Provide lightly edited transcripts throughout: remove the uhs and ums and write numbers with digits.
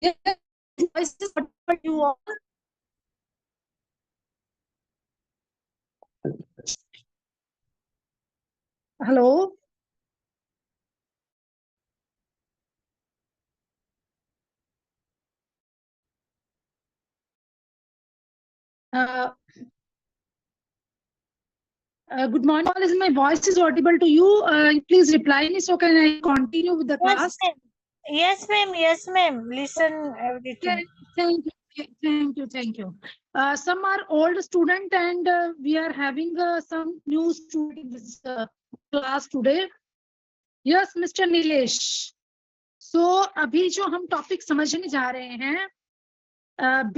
Hello. Good morning. All is my voice is audible to you? Please reply me so can I continue with the class? Yes, ma'am. Yes, ma'am. Listen everything. Thank you. Thank you. Thank you. Some are old student and we are having some new student in this class today. Yes, Mr. Nilesh. So अभी जो हम topic समझने जा रहे हैं,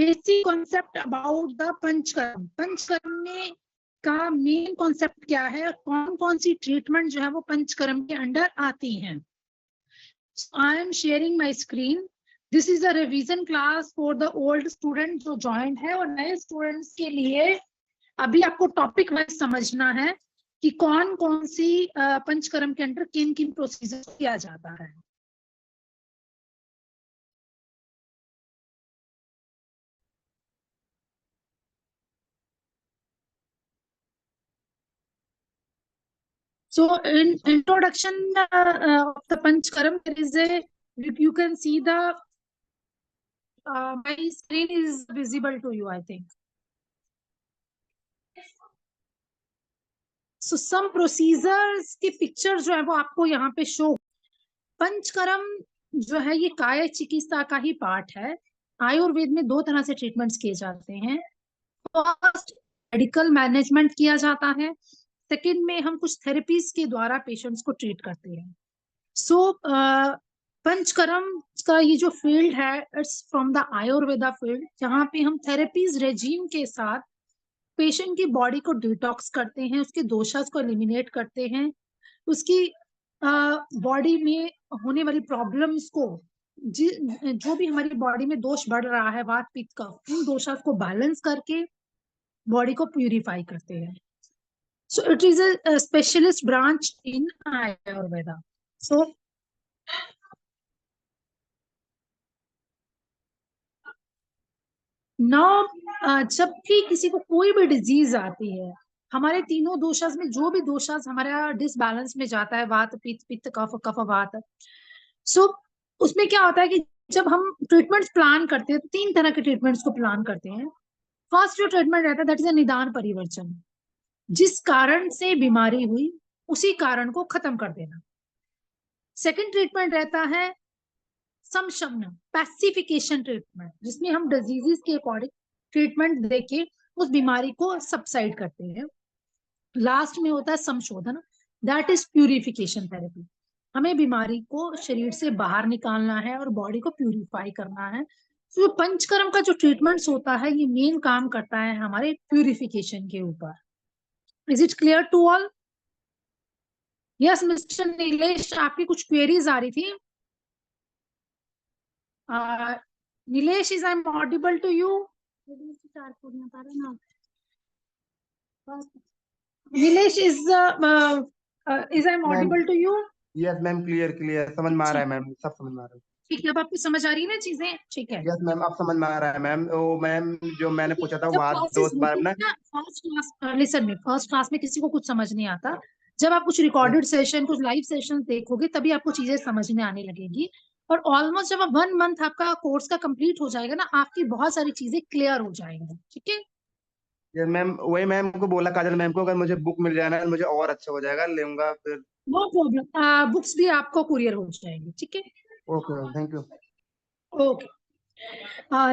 basic concept about the Panchakarma. Panchakarma में का main concept क्या है, कौन कौन सी ट्रीटमेंट जो है वो पंचकर्म के अंडर आती हैं। I am sharing my screen. This is a revision class for the old student जो ज्वाइंट है, और नए स्टूडेंट्स के लिए अभी आपको टॉपिक वाइज समझना है कि कौन कौन सी पंचकर्म के अंडर किन किन प्रोसीजर किया जाता है। So in introduction of the Panchkaram, there is a, you can see the, my screen is visible to you, I think. So some procedures के pictures जो है वो आपको यहाँ पे show। पंचकर्म जो है ये काय चिकित्सा का ही पार्ट है। आयुर्वेद में दो तरह से ट्रीटमेंट्स किए जाते हैं। फर्स्ट मेडिकल मैनेजमेंट किया जाता है, सेकंड में हम कुछ थेरेपीज के द्वारा पेशेंट्स को ट्रीट करते हैं। सो पंचकर्म का ये जो फील्ड है, it's from the Ayurveda field, जहाँ पे हम थेरेपीज रेजीम के साथ पेशेंट की बॉडी को डिटॉक्स करते हैं, उसके दोषास को एलिमिनेट करते हैं, उसकी बॉडी में होने वाली प्रॉब्लम्स को, जो भी हमारी बॉडी में दोष बढ़ रहा है वात पित्त का, उन दोषास को बैलेंस करके बॉडी को प्यूरिफाई करते हैं। So it is a specialist branch in Ayurveda. So now जब भी किसी को कोई भी डिजीज आती है, हमारे तीनों दोषास में जो भी दोषास हमारा डिसबैलेंस में जाता है, वात पित्त पित्त कफ कफ वात, सो उसमें क्या होता है कि जब हम ट्रीटमेंट्स प्लान करते हैं तो तीन तरह के ट्रीटमेंट्स को प्लान करते हैं। फर्स्ट जो ट्रीटमेंट रहता है दैट इज अ निदान परिवर्जन, जिस कारण से बीमारी हुई उसी कारण को खत्म कर देना। सेकंड ट्रीटमेंट रहता है समशमन, पैसिफिकेशन ट्रीटमेंट, जिसमें हम डिजीजेस के अकॉर्डिंग ट्रीटमेंट देके उस बीमारी को सबसाइड करते हैं। लास्ट में होता है संशोधन, दैट इज प्यूरिफिकेशन थेरेपी। हमें बीमारी को शरीर से बाहर निकालना है और बॉडी को प्यूरिफाई करना है। तो पंचकर्म का जो ट्रीटमेंट्स होता है ये मेन काम करता है हमारे प्यूरिफिकेशन के ऊपर। Is it clear to all? Yes mister Nilesh, आपकी कुछ क्वेरीज आ रही थी। Nilesh, is I'm audible to you? Nilesh, is I'm audible to you? Yes ma'am, clear समझ में आ रहा है मैम, सब समझ में आ रहा है। ठीक है, अब आपको समझ आ रही है ना चीजें? ठीक है। यस मैम, अब समझ में आ रहा है मैम। ओ मैम, जो मैंने पूछा था वहाँ दोस्त बार ना, फर्स्ट क्लास, लिसन में, फर्स्ट क्लास में किसी को कुछ समझ नहीं आता। जब आप कुछ रिकॉर्डेड सेशन, कुछ लाइव सेशन देखोगे तभी आपको चीजें समझ में आने लगेगी। और ऑलमोस्ट जब 1 मंथ आपका कोर्स का कंप्लीट हो जाएगा ना, आपकी बहुत सारी चीजें क्लियर हो जाएंगी। ठीक है। यस मैम, वही मैम को बोला काजल मैम को, अगर मुझे बुक मिल जाए ना मुझे और अच्छा हो जाएगा, लूंगा फिर। नो प्रॉब्लम, बुक्स भी आपको कुरियर हो जाएंगी। ठीक है। Okay ma'am, thank you. Okay,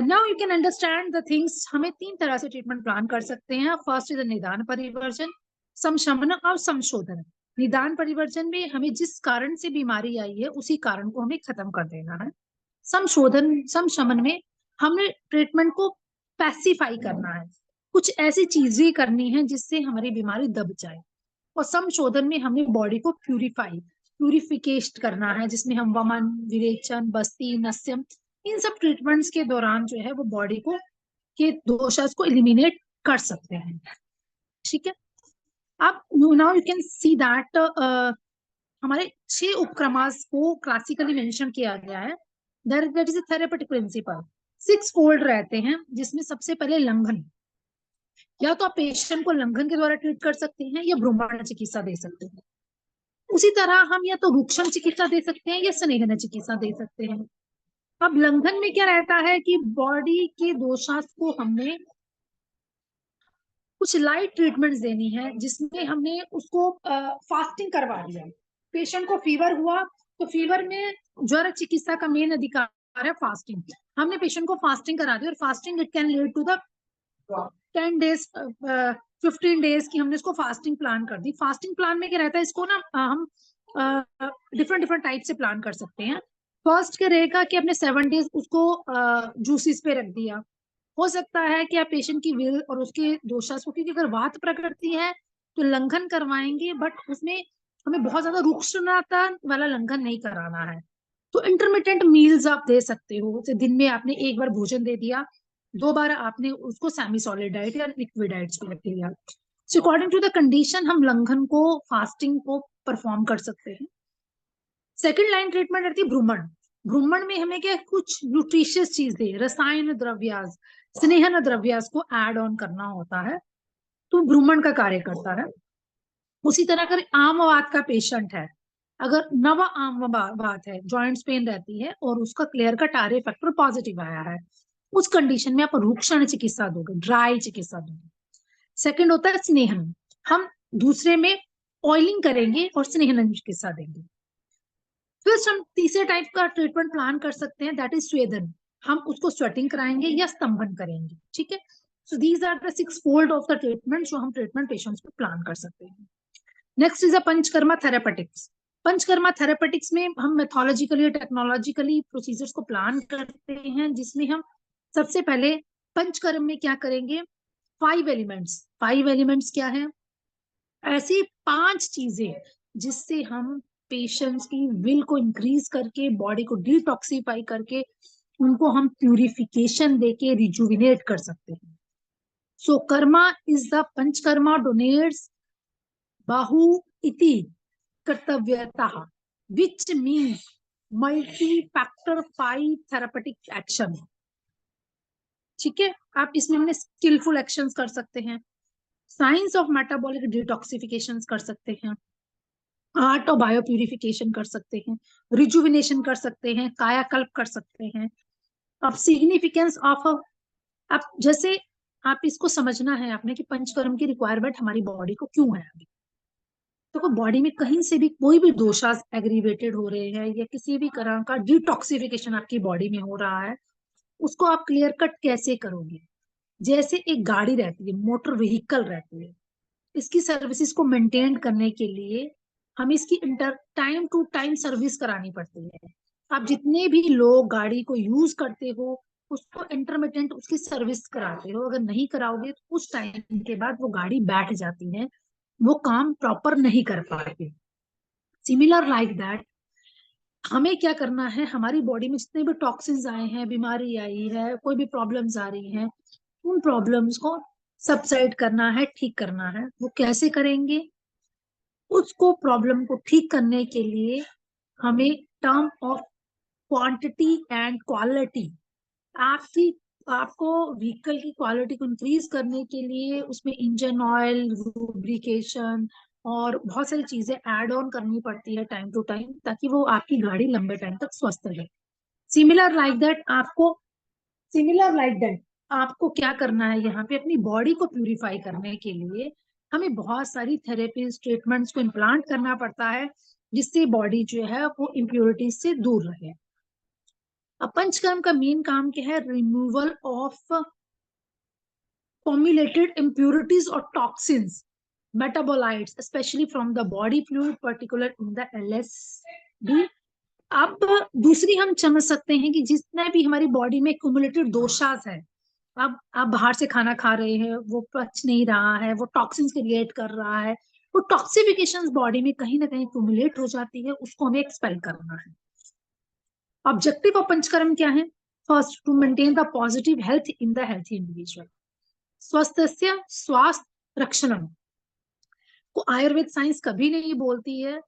now you can understand the things. हमें तीन तरह से ट्रीटमेंट प्लान कर सकते हैं। फर्स्ट इज निदान परिवर्जन, समशमन और संशोधन। निदान परिवर्जन में हमें जिस कारण से बीमारी आई है उसी कारण को हमें खत्म कर देना है। संशोधन, समशमन में हमें ट्रीटमेंट को पैसिफाई करना है, कुछ ऐसी चीजें करनी है जिससे हमारी बीमारी दब जाए। और संशोधन में हमें बॉडी को प्यूरिफिकेशन करना है, जिसमें हम वमन, विरेचन, बस्ती, नस्यम, इन सब ट्रीटमेंट्स के दौरान जो है वो बॉडी को के दोषास को एलिमिनेट कर सकते हैं। ठीक है। अब now you can see that हमारे 6 उपक्रमास को क्लासिकली मेंशन किया गया है। That is a therapeutic principal. 6 fold रहते हैं, जिसमें सबसे पहले लंघन, या तो आप पेशेंट को लंघन के द्वारा ट्रीट कर सकते हैं या भ्रूण चिकित्सा दे सकते हैं। उसी तरह हम या तो रूक्षण चिकित्सा दे सकते हैं या स्नेहन चिकित्सा दे सकते हैं। अब लंघन में क्या रहता है कि बॉडी के दोषांश को हमने कुछ लाइट ट्रीटमेंट्स देनी है, जिसमें हमने उसको फास्टिंग करवा दिया। पेशेंट को फीवर हुआ तो फीवर में ज्वर चिकित्सा का मेन अधिकार है फास्टिंग। हमने पेशेंट को फास्टिंग करा दी, और fasting it can lead to the 10 days 15 days की हमने इसको फास्टिंग प्लान कर दी। फास्टिंग प्लान में क्या रहता है, इसको ना हम डिफरेंट डिफरेंट टाइप से प्लान कर सकते हैं। फर्स्ट क्या रहेगा कि आपने 7 डेज उसको जूसिस पे रख दिया। हो सकता है कि आप पेशेंट की विल और उसके दोषांश को, क्योंकि अगर वात प्रकृति है तो लंघन करवाएंगे, बट उसमें हमें बहुत ज्यादा रुक्षणता वाला लंघन नहीं कराना है। तो इंटरमिटेंट मील्स आप दे सकते हो, जैसे दिन में आपने एक बार भोजन दे दिया, 2 बार आपने उसको सेमी सॉलिड डाइट या लिक्विड डाइट्स पे रख दिया। So according to the condition हम लंघन को, फास्टिंग को परफॉर्म कर सकते हैं। सेकेंड लाइन ट्रीटमेंट रहती है भ्रूमण। भ्रूमण में हमें क्या कुछ न्यूट्रिशियस चीजें, रसायन द्रव्यास, स्नेहन द्रव्यास को ऐड ऑन करना होता है, तो भ्रूमण का कार्य करता है। उसी तरह अगर आम वात का पेशेंट है, अगर नवा आम वात है, जॉइंट्स पेन रहती है और उसका clear cut RA factor positive आया है, उस कंडीशन में आप रूक्षण चिकित्सा दोगे, ड्राई चिकित्सा दोगे। सेकंड होता है स्नेहन, हम दूसरे में ऑयलिंग करेंगे और स्नेहन चिकित्सा देंगे। फिर हम तीसरे टाइप का ट्रीटमेंट प्लान कर सकते हैं, दैट इज स्वेदन। हम उसको स्वेटिंग कराएंगे या स्तंभन करेंगे, ठीक है। So these are the 6 fold of the treatment जो हम ट्रीटमेंट पेशेंट्स पे प्लान कर सकते हैं। Next is a Panchakarma therapeutics. Panchakarma therapeutics में हम मेथोलॉजिकली और टेक्नोलॉजिकली प्रोसीजर्स को प्लान करते हैं, जिसमें हम सबसे पहले पंचकर्म में क्या करेंगे, 5 एलिमेंट्स। 5 एलिमेंट्स क्या है, ऐसी 5 चीजें जिससे हम पेशेंट्स की विल को इंक्रीज करके, बॉडी को डिटॉक्सिफाई करके, उनको हम प्यूरिफिकेशन देके रिजुविनेट कर सकते हैं। So karma is the panchakarma denotes बाहु इति कर्तव्यतः, which means multi factor 5 therapeutic action. ठीक है, आप इसमें हमने स्किलफुल एक्शंस कर सकते हैं, साइंस ऑफ मेटाबॉलिक डिटॉक्सिफिकेशन कर सकते हैं, आर्ट ऑफ बायो प्यूरिफिकेशन कर सकते हैं, रिजुविनेशन कर सकते हैं, कायाकल्प कर सकते हैं। अब सिग्निफिकेंस ऑफ, अब जैसे आप इसको समझना है आपने कि पंचकर्म की रिक्वायरमेंट हमारी बॉडी को क्यों है। अभी तो बॉडी में कहीं से भी कोई भी दोषास एग्रीवेटेड हो रहे हैं या किसी भी तरह का डिटॉक्सिफिकेशन आपकी बॉडी में हो रहा है, उसको आप क्लियर कट कैसे करोगे। जैसे एक गाड़ी रहती है, मोटर व्हीकल रहती है, इसकी सर्विसेज को मेंटेन करने के लिए हमें इसकी टाइम टू टाइम सर्विस करानी पड़ती है। आप जितने भी लोग गाड़ी को यूज करते हो, उसको इंटरमिटेंट उसकी सर्विस कराते हो। अगर नहीं कराओगे तो उस टाइम के बाद वो गाड़ी बैठ जाती है, वो काम प्रॉपर नहीं कर पाते। सिमिलर लाइक दैट, हमें क्या करना है, हमारी बॉडी में जितने भी टॉक्सिन्स आए हैं, बीमारी आई है, कोई भी प्रॉब्लम्स आ रही हैं, उन प्रॉब्लम्स को सबसाइड करना है, ठीक करना है। वो कैसे करेंगे, उसको प्रॉब्लम को ठीक करने के लिए हमें term of quantity and quality, आपकी आपको व्हीकल की क्वालिटी को इंक्रीज करने के लिए उसमें इंजन ऑयल, लुब्रिकेशन और बहुत सारी चीजें ऐड ऑन करनी पड़ती है टाइम टू टाइम, ताकि वो आपकी गाड़ी लंबे टाइम तक स्वस्थ रहे। सिमिलर लाइक दैट आपको क्या करना है, यहाँ पे अपनी बॉडी को प्यूरिफाई करने के लिए हमें बहुत सारी थेरेपीज, ट्रीटमेंट्स को इम्प्लांट करना पड़ता है, जिससे बॉडी जो है वो इम्प्योरिटीज से दूर रहे। अब पंचकर्म का मेन काम क्या है, removal of formulated impurities or toxins, metabolites, especially from the body fluid, particular in the LSD। अब दूसरी हम समझ सकते हैं कि जितना भी हमारी बॉडी में क्युमुलेटिव दोषास है, अब आप बाहर से खाना खा रहे हैं, वो पच नहीं रहा है, वो टॉक्सिन्स क्रिएट कर रहा है, वो टॉक्सिफिकेशंस बॉडी में कहीं ना कहीं क्युमुलेट हो जाती है, उसको हमें एक्सपेल करना है। ऑब्जेक्टिव ऑफ पंचकर्म क्या है, first to maintain the positive health in the healthy individual, स्वस्थस्य स्वास्थ्य रक्षणम को आयुर्वेद साइंस कभी नहीं बोलती है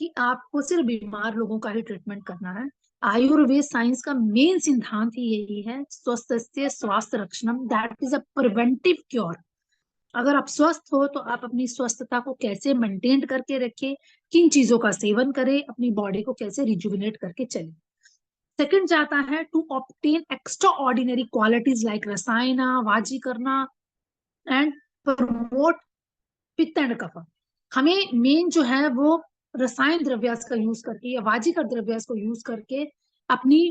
कि आपको सिर्फ बीमार लोगों का ही ट्रीटमेंट करना है। आयुर्वेद साइंस का मेन सिद्धांत ही यही है, स्वस्थस्य स्वास्थ्य रक्षणम, that is a preventive cure. अगर आप स्वस्थ हो तो आप अपनी स्वस्थता को कैसे मेंटेन करके रखें, किन चीजों का सेवन करें, अपनी बॉडी को कैसे रिजुविनेट करके चले। सेकंड जाता है to obtain extraordinary qualities like rasayana vajikarana and promote pitta and kapha. हमें मेन जो है वो रसायन द्रव्यास का यूज करके या वाजीकर द्रव्यास को यूज करके अपनी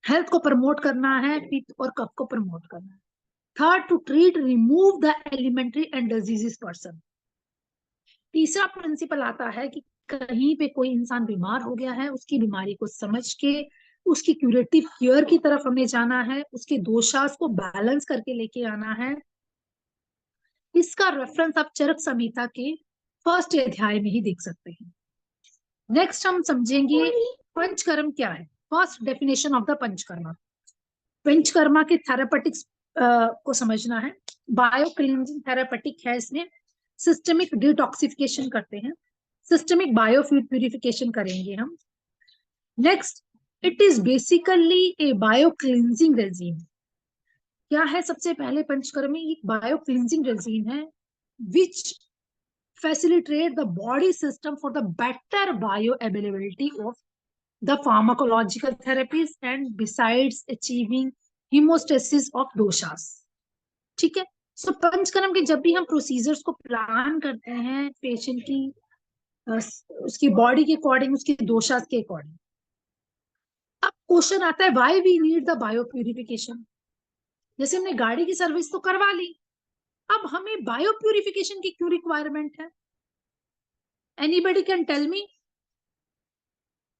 हेल्थ को प्रमोट करना है, पित्त और कफ को प्रमोट करना है। Third, to treat remove the elementary and diseases person. तीसरा प्रिंसिपल आता है कि कहीं पे कोई इंसान बीमार हो गया है, उसकी बीमारी को समझ के उसकी क्यूरेटिव केयर की तरफ हमें जाना है, उसके दोषास को बैलेंस करके लेके आना है। इसका रेफरेंस आप चरक संहिता के फर्स्ट अध्याय में ही देख सकते हैं। नेक्स्ट हम समझेंगे पंचकर्म क्या है। First definition of the panchakarma. Panchakarma के थेरापेटिक्स को समझना है। बायो क्लींजिंग थेरापेटिक है, इसमें सिस्टमिक डिटॉक्सिफिकेशन करते हैं, सिस्टमिक बायो प्यूरिफिकेशन करेंगे हम। Next, it is basically A bio cleansing regime. क्या है सबसे पहले पंचकर्म में, एक बायो क्लींजिंग रेजीम है विच facilitate the body system for the better bioavailability of the pharmacological therapies and besides achieving hemostasis of doshas। ठीक है। सो पंचकर्म के जब भी हम प्रोसीजर्स को प्लान करते हैं पेशेंट की उसकी बॉडी के अकॉर्डिंग, उसके दोषास के अकॉर्डिंग, अब क्वेश्चन आता है why we need the bio purification. जैसे हमने गाड़ी की सर्विस तो करवा ली, अब हमें बायो प्यूरिफिकेशन की क्यों रिक्वायरमेंट है? Anybody can tell me?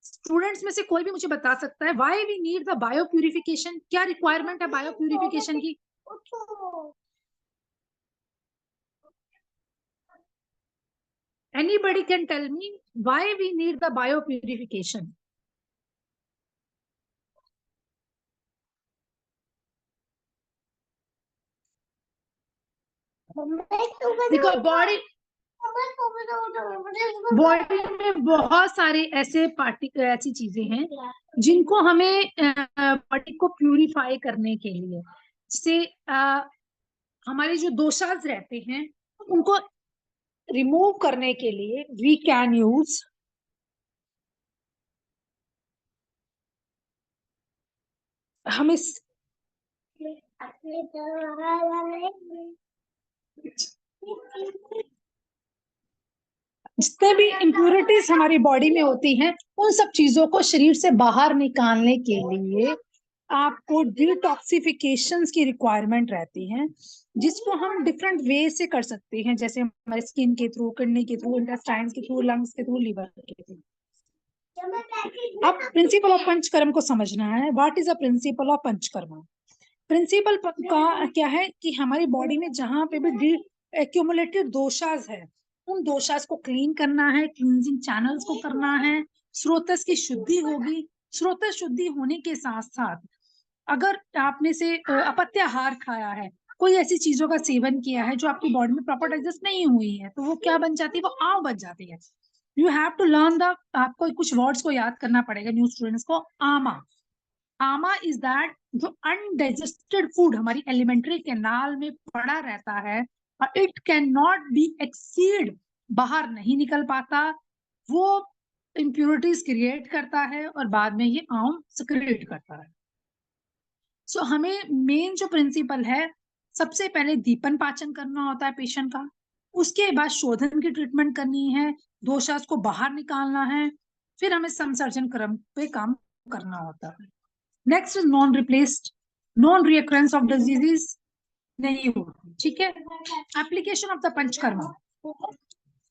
Students में से कोई भी मुझे बता सकता है why we need the bio purification? क्या रिक्वायरमेंट है बायो प्यूरिफिकेशन की? Anybody can tell me why we need the bio purification? देखो बॉडी में बहुत सारे ऐसे ऐसी चीजें हैं जिनको हमें बॉडी को प्यूरिफाई करने के लिए, जैसे हमारे जो दोषास रहते हैं उनको रिमूव करने के लिए वी कैन यूज हम इस जितने भी इम्प्यूरिटीज हमारी बॉडी में होती हैं उन सब चीजों को शरीर से बाहर निकालने के लिए आपको डिटॉक्सिफिकेशंस की रिक्वायरमेंट रहती है, जिसको हम डिफरेंट वे से कर सकते हैं, जैसे हमारे स्किन के थ्रू, किडनी के थ्रू, इंटेस्टाइन्स के थ्रू, लंग्स के थ्रू, लिवर के थ्रू। अब प्रिंसिपल ऑफ पंचकर्म को समझना है। What is a principle of Panchakarma? Principle का क्या है कि हमारी बॉडी में जहां पे भी एक्यूमुलेटेड दोषास है उन दोषास को क्लीन करना है, क्लींजिंग चैनल्स को करना है, स्रोतस की शुद्धि होगी। स्रोतस शुद्धि होने के साथ साथ अगर आपने से अपत्य आहार खाया है, कोई ऐसी चीजों का सेवन किया है जो आपकी बॉडी में प्रॉपर डाइजेस्ट नहीं हुई है, तो वो क्या बन जाती है? वो आव बन जाती है। You have to learn the, आपको कुछ वर्ड्स को याद करना पड़ेगा न्यू स्टूडेंट्स को। आमा, आमा इज दैट जो अनडाइजेस्टेड फूड हमारी एलिमेंट्री कैनाल में पड़ा रहता है और it can not be exceed, बाहर नहीं निकल पाता, वो इम्प्योरिटीज क्रिएट करता है और बाद में ये आम सिक्रेट करता है। सो हमें मेन जो प्रिंसिपल है, सबसे पहले दीपन पाचन करना होता है पेशेंट का, उसके बाद शोधन की ट्रीटमेंट करनी है, दोषास को बाहर निकालना है, फिर हमें संसर्जन क्रम पे काम करना होता है। Next is non replaced, non recurrence of diseases नहीं होती। ठीक है। Application of the Panchakarma.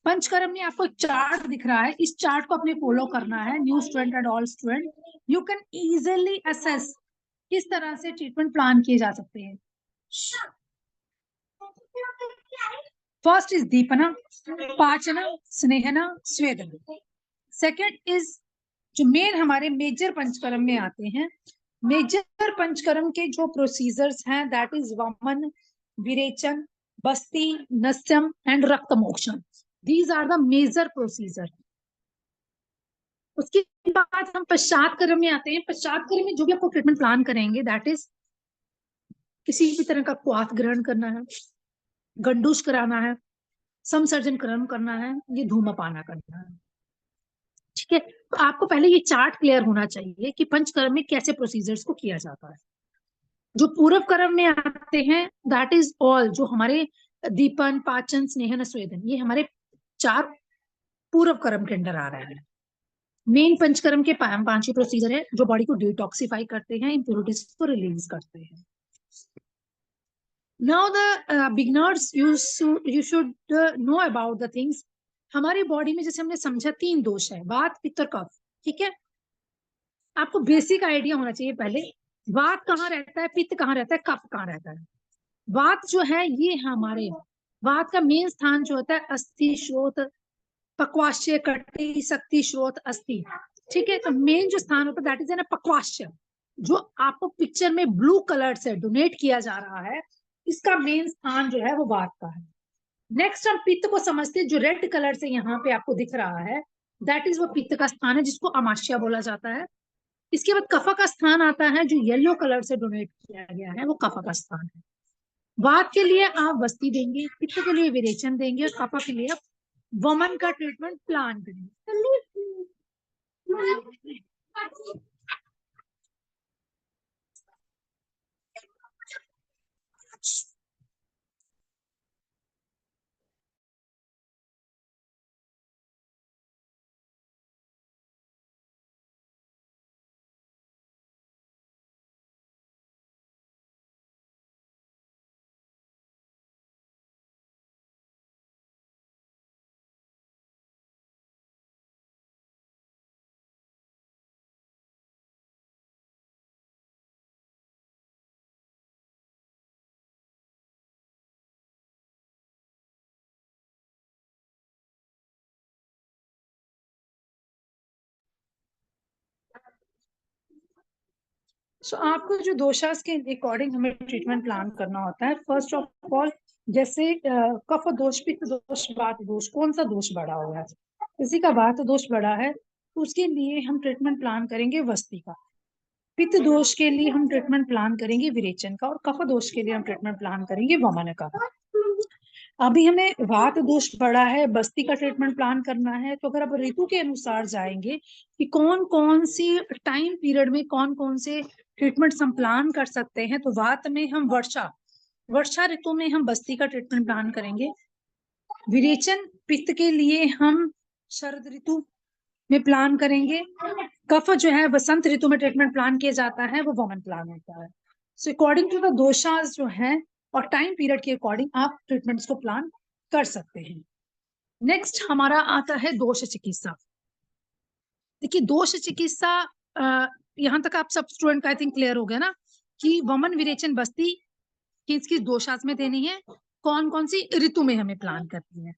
Panchakarma में आपको एक चार्ट दिख रहा है, इस चार्ट को अपने फॉलो करना है, new student and all student. You can easily assess किस तरह से ट्रीटमेंट प्लान किए जा सकते हैं। First is deepana, pachana, snehana, swedana. Second is जो मेन हमारे मेजर पंचकर्म में आते हैं, मेजर पंचकर्म के जो प्रोसीजर्स हैं दैट इज वमन, विरेचन, बस्ती, nasyam and rakta mokshana. These are the major procedure. उसके बाद हम पश्चात कर्म में आते हैं। पश्चात कर्म में जो भी आपको ट्रीटमेंट प्लान करेंगे, दैट इज किसी भी तरह का क्वाथ ग्रहण करना है, गंडूस कराना है, समसर्जन कर्म करना है, ये धूमपाना करना है। ठीक है, तो आपको पहले ये चार्ट क्लियर होना चाहिए कि पंचकर्म में कैसे प्रोसीजर्स को किया जाता है। जो पूर्व कर्म में आते हैं, दैट इज ऑल, जो हमारे दीपन, पाचन, स्नेहन, स्वेदन, ये हमारे 4 पूर्व कर्म के अंडर आ रहे हैं। मेन पंचकर्म के 5 ही प्रोसीजर है जो बॉडी को डिटॉक्सिफाई करते हैं, इंप्योरिटीज को रिलीज करते हैं। Now the beginners you should know about the things. हमारी बॉडी में जैसे हमने समझा 3 दोष है, वात, पित्त और कफ। ठीक है, आपको बेसिक आइडिया होना चाहिए पहले, वात कहाँ रहता है, पित्त कहाँ रहता है, कफ कहाँ रहता है। वात जो है ये हमारे, वात का मेन स्थान जो होता है अस्थि स्रोत, पक्वाश्य, कटी, शक्ति स्रोत, अस्थि। ठीक है, तो मेन जो स्थान होता है दैट इज ना पक्वाश्य, जो आपको पिक्चर में ब्लू कलर से डोनेट किया जा रहा है, इसका मेन स्थान जो है वो वात का है। नेक्स्ट हम पित्त को समझते हैं, जो रेड कलर से यहाँ पे आपको दिख रहा है, दैट इज वो पित्त का स्थान है जिसको अमाश्य बोला जाता है। इसके बाद कफ का स्थान आता है, जो येलो कलर से डोनेट किया गया है, वो कफ का स्थान है। वात के लिए आप वस्ती देंगे, पित्त के लिए विरेचन देंगे, और कफ के लिए आप वमन का ट्रीटमेंट प्लान करेंगे। सो आपको जो दोषास के अकॉर्डिंग हमें ट्रीटमेंट प्लान करना होता है। फर्स्ट ऑफ ऑल, जैसे कफ दोष, पित्त दोष, वात दोष, कौन सा दोष बढ़ा हुआ है। किसी का वात दोष बढ़ा है तो उसके लिए हम ट्रीटमेंट प्लान करेंगे वस्ती का। पित्त दोष के लिए हम ट्रीटमेंट प्लान करेंगे विरेचन का, और कफ दोष के लिए हम ट्रीटमेंट प्लान करेंगे वमन का। अभी हमें वात दोष बढ़ा है, बस्ती का ट्रीटमेंट प्लान करना है, तो अगर आप ऋतु के अनुसार जाएंगे कि कौन कौन सी टाइम पीरियड में कौन कौन से ट्रीटमेंट हम प्लान कर सकते हैं, तो वात में हम वर्षा ऋतु में हम बस्ती का ट्रीटमेंट प्लान करेंगे। विरेचन पित्त के लिए हम शरद ऋतु में प्लान करेंगे। कफ जो है वसंत ऋतु में ट्रीटमेंट प्लान किया जाता है, वो वमन प्लान होता है। सो अकॉर्डिंग टू द दोषास जो है और टाइम पीरियड के अकॉर्डिंग आप ट्रीटमेंट्स को प्लान कर सकते हैं। नेक्स्ट हमारा आता है दोष चिकित्सा। देखिए दोष चिकित्सा, यहाँ तक आप सब स्टूडेंट आई थिंक क्लियर हो गया ना कि वमन, विरेचन, बस्ती किस किस दोषास में देनी है, कौन कौन सी ऋतु में हमें प्लान करनी है।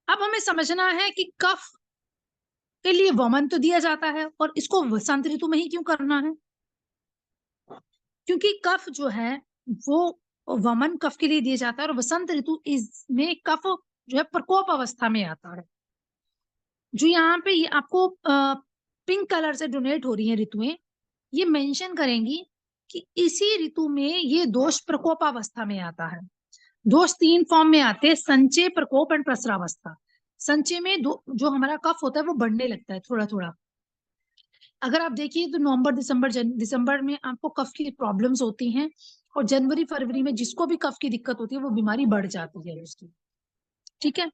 अब हमें समझना है कि कफ के लिए वमन तो दिया जाता है, और इसको वसंत ऋतु में ही क्यों करना है, क्योंकि कफ जो है वो वमन कफ के लिए दिया जाता है, और वसंत ऋतु इसमें कफ जो है प्रकोप अवस्था में आता है। जो यहाँ पे ये आपको पिंक कलर से डोनेट हो रही है ऋतुएं, ये मेंशन करेंगी कि इसी ऋतु में ये दोष प्रकोपावस्था में आता है। दोष 3 फॉर्म में आते हैं, संचय, प्रकोप एंड प्रसरावस्था। संचय में जो हमारा कफ होता है वो बढ़ने लगता है थोड़ा थोड़ा। अगर आप देखिए तो नवंबर, दिसंबर में आपको कफ की प्रॉब्लम्स होती हैं, और जनवरी फरवरी में जिसको भी कफ की दिक्कत होती है वो बीमारी बढ़ जाती है उसकी। ठीक है,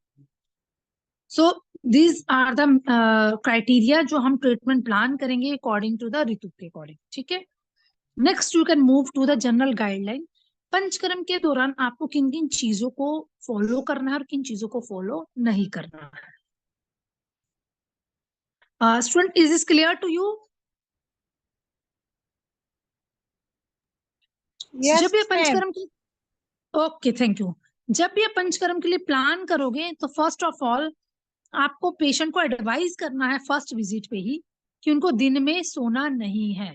so these are the criteria जो हम ट्रीटमेंट प्लान करेंगे अकॉर्डिंग टू द ऋतु के अकॉर्डिंग। ठीक है, next you can move to the general guideline. Panchakarma के दौरान आपको किन किन चीजों को फॉलो करना है और किन चीजों को फॉलो नहीं करना है। Student, is this clear to you? Yes, जब ये ma'am. पंचकर्म की, ओके थैंक यू, जब भी आप पंचकर्म के लिए प्लान करोगे तो फर्स्ट ऑफ ऑल आपको पेशेंट को एडवाइस करना है फर्स्ट विजिट पे ही कि उनको दिन में सोना नहीं है।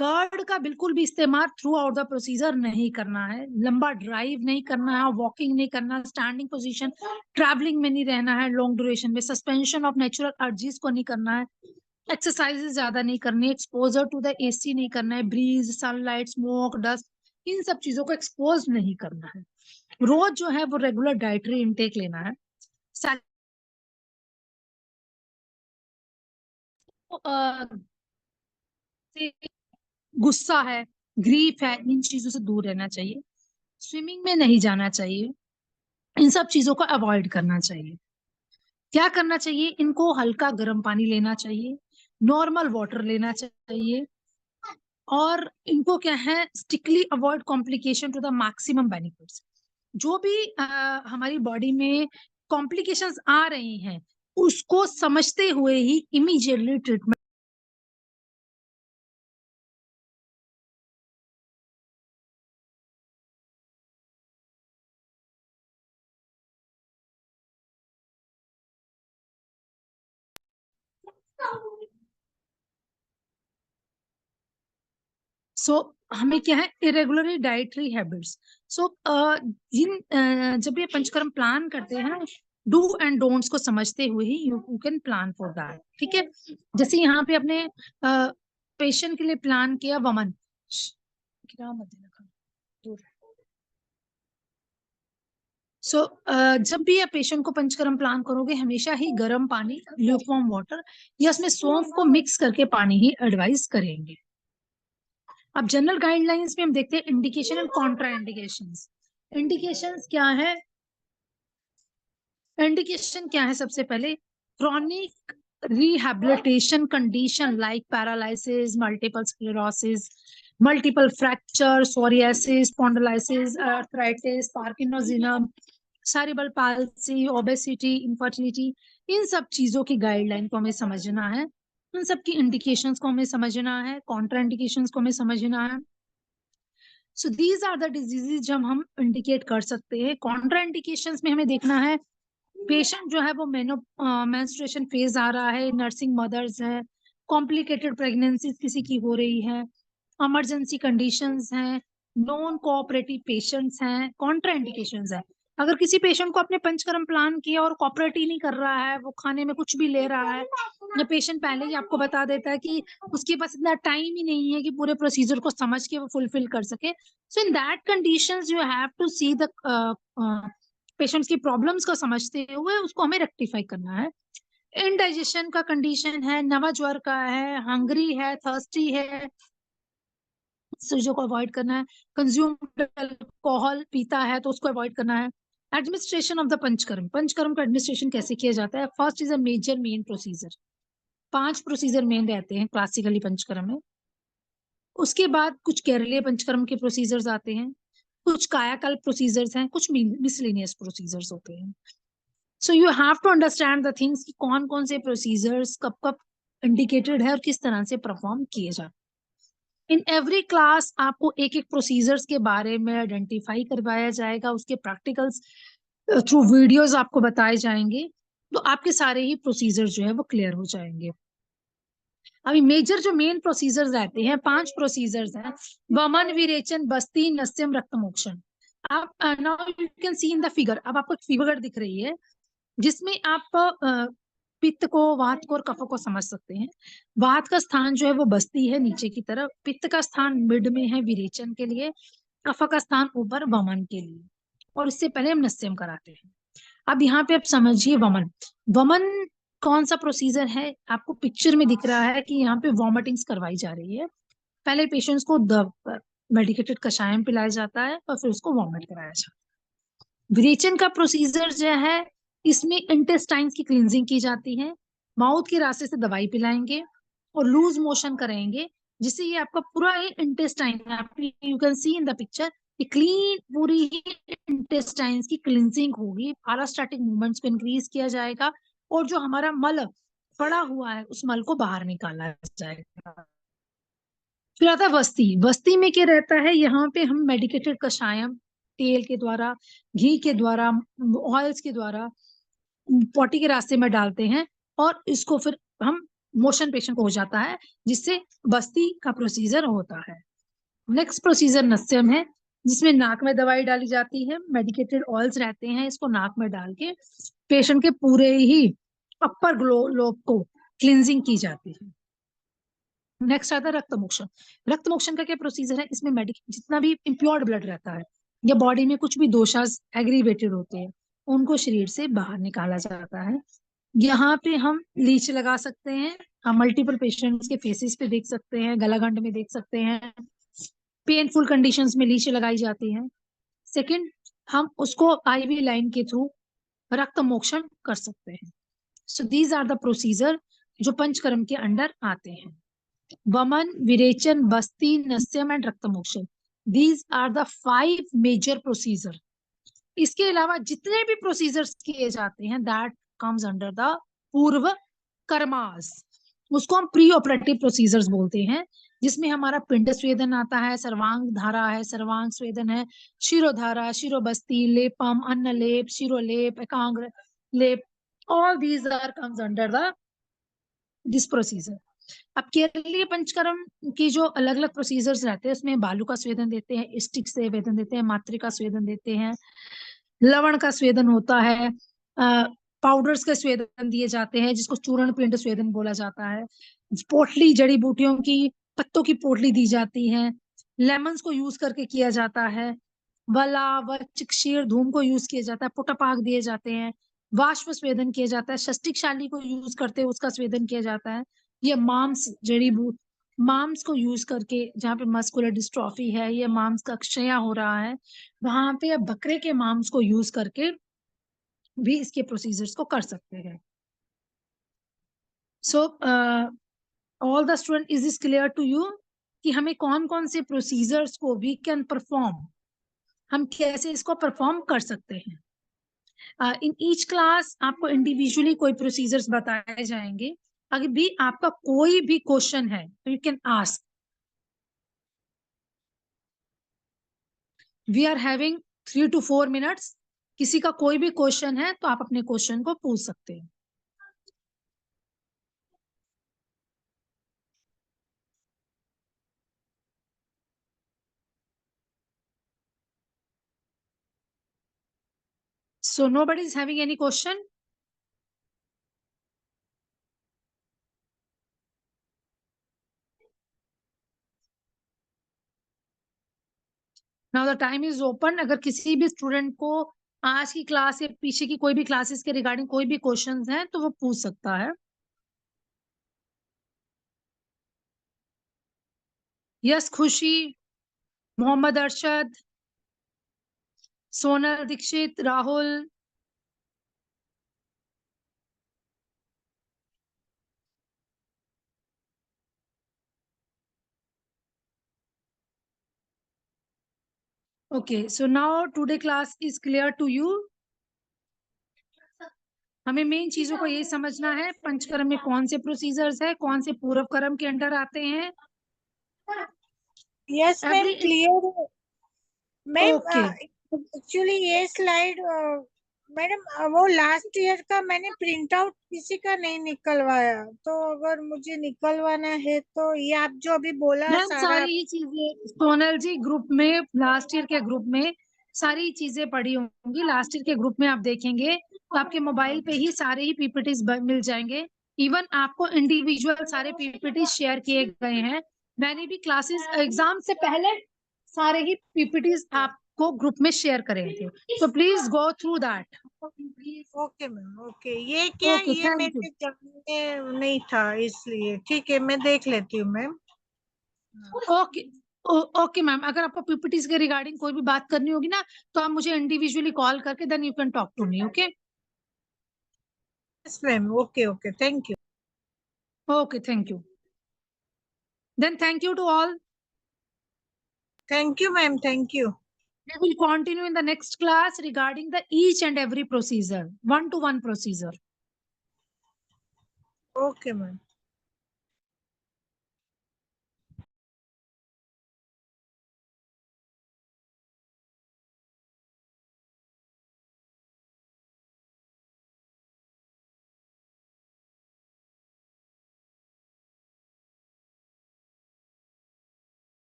कर्ड का बिल्कुल भी इस्तेमाल थ्रू आउट द प्रोसीजर नहीं करना है, लंबा ड्राइव नहीं करना है, वॉकिंग नहीं करना, स्टैंडिंग पोजीशन, ट्रैवलिंग में नहीं रहना है लॉन्ग ड्यूरेशन में, सस्पेंशन ऑफ नेचुरल अर्जीज को नहीं करना है, एक्सरसाइजेस ज्यादा नहीं करनी, एक्सपोजर टू द एसी नहीं करना है, ब्रीज, सनलाइट, स्मोक, डस्ट, इन सब चीजों को एक्सपोज नहीं करना है। रोज जो है वो रेगुलर डाइटरी इनटेक लेना है। गुस्सा है, ग्रीफ है, इन चीजों से दूर रहना चाहिए, स्विमिंग में नहीं जाना चाहिए, इन सब चीजों को अवॉइड करना चाहिए। क्या करना चाहिए, इनको हल्का गर्म पानी लेना चाहिए, नॉर्मल वाटर लेना चाहिए, और इनको क्या है strictly avoid complication to the maximum benefits. जो भी हमारी बॉडी में कॉम्प्लिकेशंस आ रही हैं उसको समझते हुए ही इमीडिएटली ट्रीटमेंट। सो हमें क्या है इरेगुलर डाइटरी हैबिट्स। सो जब ये पंचकर्म प्लान करते हैं डू एंड डोंट्स को समझते हुए ही you can plan for that. ठीक है, जैसे यहाँ पे अपने पेशेंट के लिए प्लान किया वमन, सो जब भी आप पेशेंट को पंचकर्म प्लान करोगे हमेशा ही गर्म पानी, ल्यूकवार्म वाटर या उसमें सौंफ को मिक्स करके पानी ही एडवाइस करेंगे। अब जनरल गाइडलाइंस में हम देखते हैं indication and contraindications. Indications क्या है, इंडिकेशन क्या है, सबसे पहले chronic rehabilitation condition like paralysis, multiple sclerosis, multiple fracture, psoriasis, spondylosis, arthritis, parkinsonism, cerebral palsy, obesity, infertility, इन सब चीजों की गाइडलाइन को हमें समझना है, उन सब की इंडिकेशंस को हमें समझना है, कॉन्ट्रा इंडिकेशंस को हमें समझना है। So these are the diseases जो हम इंडिकेट कर सकते हैं। कॉन्ट्रा इंडिकेशंस में हमें देखना है पेशेंट जो है वो मेंस्ट्रुएशन फेज आ रहा है, नर्सिंग मदर्स है, कॉम्प्लिकेटेड प्रेगनेंसी किसी की हो रही है, इमरजेंसी कंडीशंस हैं, नॉन कोऑपरेटिव पेशेंट्स हैं, कॉन्ट्रा इंडिकेशंस है। अगर किसी पेशेंट को अपने पंचकर्म प्लान किया और कोऑपरेट ही नहीं कर रहा है, वो खाने में कुछ भी ले रहा है, या पेशेंट पहले ही आपको बता देता है कि उसके पास इतना टाइम ही नहीं है कि पूरे प्रोसीजर को समझ के वो फुलफिल कर सके, so in that conditions you have to see the patients की प्रॉब्लम्स को समझते हुए उसको हमें रेक्टिफाई करना है। इनडाइजेशन का कंडीशन है, नवा ज्वर का है, हंग्री है, थर्स्टी है, चीजों को अवॉइड करना है, कंज्यूम्ड अल्कोहल पीता है तो उसको अवॉइड करना है। Administration of the Panchakarma, Panchakarma का एडमिनिस्ट्रेशन कैसे किया जाता है, first is a major main procedure, 5 procedure main रहते हैं क्लासिकली पंचकर्म में। उसके बाद कुछ केरलीय पंचकर्म के प्रोसीजर्स आते हैं, कुछ कायाकल्प प्रोसीजर्स हैं, कुछ मिसलेनियस प्रोसीजर्स होते हैं। So you have to understand the things कि कौन कौन से प्रोसीजर्स कब कब इंडिकेटेड है और किस तरह से परफॉर्म किए जाते हैं। इन एवरी क्लास आपको एक एक प्रोसीजर्स के बारे में आइडेंटिफाई करवाया जाएगा, उसके प्रैक्टिकल्स थ्रू वीडियोस आपको बताए जाएंगे, तो आपके सारे ही प्रोसीजर्स जो है वो क्लियर हो जाएंगे। अभी मेजर जो मेन प्रोसीजर्स रहते हैं 5 प्रोसीजर्स हैं, वमन, विरेचन, बस्ती, नस्यम, रक्तमोक्षण। आप now you can see in the figure, अब आपको फिगर दिख रही है जिसमें आप पित्त को, वात को और कफ को समझ सकते हैं। वात का स्थान जो है वो बस्ती है नीचे की तरफ, पित्त का स्थान मिड में है विरेचन के लिए, कफ का स्थान ऊपर वमन के लिए, और इससे पहले हम नस्यम कराते हैं। अब यहाँ पे आप समझिए वमन, वमन कौन सा प्रोसीजर है, आपको पिक्चर में दिख रहा है कि यहाँ पे वॉमिटिंग्स करवाई जा रही है। पहले पेशेंट्स को मेडिकेटेड कषायम पिलाया जाता है और फिर उसको वॉमिट कराया जाता है। विरेचन का प्रोसीजर जो है इसमें इंटेस्टाइन्स की क्लींजिंग की जाती है, माउथ के रास्ते से दवाई पिलाएंगे और लूज मोशन कराएंगे, जिससे ये आपका पूरा ही intestine, you can see in the picture, clean पूरी ही इंटेस्टाइन्स की क्लींजिंग होगी, पैरास्टैटिक मूवमेंट्स को इंक्रीज किया जाएगा और जो हमारा मल पड़ा हुआ है उस मल को बाहर निकाला जाएगा। फिर आता है वस्ती, वस्ती में क्या रहता है, यहाँ पे हम मेडिकेटेड कषायम तेल के द्वारा, घी के द्वारा, ऑयल्स के द्वारा पॉटी के रास्ते में डालते हैं और इसको फिर हम मोशन पेशेंट को हो जाता है, जिससे बस्ती का प्रोसीजर होता है। नेक्स्ट प्रोसीजर नस्यम है, जिसमें नाक में दवाई डाली जाती है, मेडिकेटेड ऑयल्स रहते हैं, इसको नाक में डाल के पेशेंट के पूरे ही अपर लोब को क्लींजिंग की जाती है। नेक्स्ट आता है रक्त मोक्षण। रक्त मोक्षण का क्या प्रोसीजर है? इसमें जितना भी इम्प्योर्ड ब्लड रहता है या बॉडी में कुछ भी दोषास एग्रीवेटेड होते हैं, उनको शरीर से बाहर निकाला जाता है। यहाँ पे हम लीच लगा सकते हैं, हम मल्टीपल पेशेंट्स के फेसेस पे देख सकते हैं, गलाघंट में देख सकते हैं, पेनफुल कंडीशंस में लीच लगाई जाती है। सेकंड, हम उसको आईवी लाइन के थ्रू रक्त मोक्षण कर सकते हैं। So these are the procedure जो पंचकर्म के अंडर आते हैं। वमन, विरेचन, बस्ती, nasyam and rakta mokshana, these are the 5 major procedure. इसके अलावा जितने भी प्रोसीजर्स किए जाते हैं, that comes under the purva karmas. उसको हम प्री ऑपरेटिव प्रोसीजर्स बोलते हैं, जिसमें हमारा पिंड स्वेदन आता है, सर्वांग धारा है, सर्वांग स्वेदन है, शिरोधारा, शिरोबस्ती, लेपम, अन्न लेप, शिरोलेप, एकांग्र लेप, all these are comes under the this procedure. अब केरलीय पंचकर्म की जो अलग अलग प्रोसीजर्स रहते हैं, उसमें बालू का स्वेदन देते हैं, स्टिक से वेदन देते हैं, मातृका स्वेदन देते हैं, लवण का स्वेदन होता है, पाउडर्स के स्वेदन दिए जाते हैं, जिसको चूर्ण पिंड स्वेदन बोला जाता है। पोटली, जड़ी बूटियों की पत्तों की पोटली दी जाती है, लेमन्स को यूज करके किया जाता है, वला, वच, क्षीर, धूम को यूज किया जाता है, पुटपाक दिए जाते हैं, वाष्प स्वेदन किया जाता है, षष्टिकशाली को यूज करते हैं, उसका स्वेदन किया जाता है। ये मांस, जड़ी बूट, मांस को यूज करके, जहाँ पे मस्कुलर डिस्ट्रॉफी है, ये मांस का क्षय हो रहा है, वहां पे बकरे के मांस को यूज करके भी इसके प्रोसीजर्स को कर सकते हैं। So all the student, is this clear to you कि हमें कौन कौन से प्रोसीजर्स को वी कैन परफॉर्म, हम कैसे इसको परफॉर्म कर सकते हैं। इन ईच क्लास आपको इंडिविजुअली कोई प्रोसीजर्स बताए जाएंगे। अगर भी आपका कोई भी क्वेश्चन है तो you can ask. We are having 3 to 4 minutes। किसी का कोई भी क्वेश्चन है तो आप अपने क्वेश्चन को पूछ सकते हैं। So nobody is having any question? Now the time is open। अगर किसी भी स्टूडेंट को आज की क्लास या पीछे की कोई भी क्लासेस के रिगार्डिंग कोई भी क्वेश्चंस हैं तो वो पूछ सकता है। Yes Khushi, Mohammad Arshad, Sonal Dikshit, Rahul. Okay, so now today class is clear to you। हमें मेन चीजों को यही समझना है, पंचकर्म में कौन से प्रोसीजर्स है, कौन से पूर्व कर्म के अंडर आते हैं। यस मैम, क्लियर है मैम। ओके, एक्चुअली ये स्लाइड मैडम वो लास्ट ईयर का मैंने प्रिंट आउट किसी का नहीं निकलवाया, तो अगर मुझे निकलवाना है तो ये आप जो अभी बोला सारा। सारी ही चीजें सोनल जी ग्रुप में, लास्ट ईयर के ग्रुप में सारी चीजें पड़ी होंगी। लास्ट ईयर के ग्रुप में आप देखेंगे तो आपके मोबाइल पे ही सारे ही पीपीटीज मिल जाएंगे। इवन आपको इंडिविजुअल सारे पीपीटी शेयर किए गए हैं। मैंने भी क्लासेस एग्जाम से पहले सारे ही पीपीटीज आपको ग्रुप में शेयर करे थे, तो please go through that. Okay ma'am, okay. ये क्या Okay, ये thank मेरे you। जानने नहीं था, इसलिए ठीक है, मैं देख लेती हूँ मैम। ओके, ओके मैम, अगर आपको पीपीटीज के रिगार्डिंग कोई भी बात करनी होगी ना, तो आप मुझे इंडिविजुअली कॉल करके then you can talk to me. Okay, yes ma'am, okay okay, thank you. Okay, thank you. Then thank you to all. Thank you ma'am, thank you. We will continue in the next class regarding the each and every procedure, one to one procedure. Okay ma'am.